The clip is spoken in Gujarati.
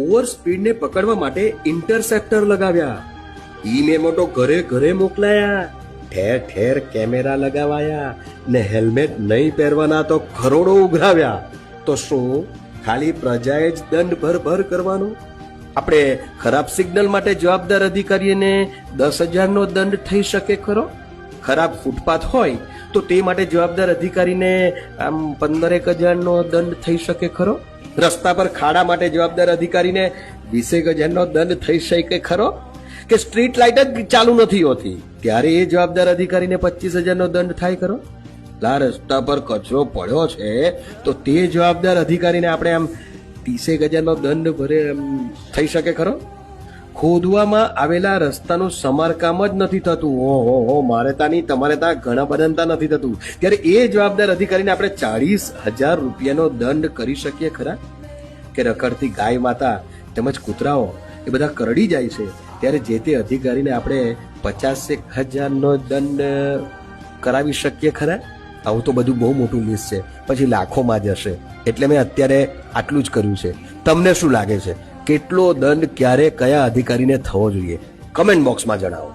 ઓવર સ્પીડને પકડવા માટે ઇન્ટરસેપ્ટર લગાવ્યા, ઈ મેમો તો ઘરે ઘરે મોકલાયા, ઠેર ઠેર કેમેરા લગાવાયા ને હેલ્મેટ નહીં પહેરવાના તો કરોડો ઉઘરાવ્યા. તો શું ખાલી પ્રજાએ જ દંડ ભર કરવાનો? આપણે ખરાબ સિગ્નલ માટે જવાબદાર અધિકારીને 10,000નો દંડ થઈ શકે ખરો? ખરાબ ફૂટપાથ હોય તો તે માટે જવાબદાર અધિકારીને આમ 15,000નો દંડ થઈ શકે ખરો? રસ્તા પર ખાડા માટે જવાબદાર અધિકારીને 20,000નો દંડ થઈ શકે ખરો? કે સ્ટ્રીટ લાઇટ જ ચાલુ નથી હોતી ત્યારે એ જવાબદાર અધિકારીને 25,000નો દંડ થાય ખરો? રસ્તા પર કચરો પડ્યો છે તો તે જવાબદાર અધિકારીને આપણે આમ 30,000નો દંડ ભરે થઈ શકે ખરો? ખોદવામાં આવેલા રસ્તાનું સમારકામ જ નથી થતું, ઓહો મારે તા નહીં તમારે ત્યાં ઘણા બધાતા નથી થતું, ત્યારે એ જવાબદાર અધિકારીને આપણે 40,000 રૂપિયાનો દંડ કરી શકીએ ખરા? કે રખડતી ગાય માતા તેમજ કૂતરાઓ એ બધા કરડી જાય છે ત્યારે જે તે અધિકારીને આપણે 50,000નો દંડ કરાવી શકીએ ખરા? આવું તો બધું બહુ મોટું લિસ્ટ છે, પછી લાખોમાં જશે. એટલે મેં અત્યારે આટલું જ કર્યું છે. તમને શું લાગે છે કેટલો દંડ ક્યારે કયા અધિકારીને થવો જોઈએ? કમેન્ટ બોક્સમાં જણાવો.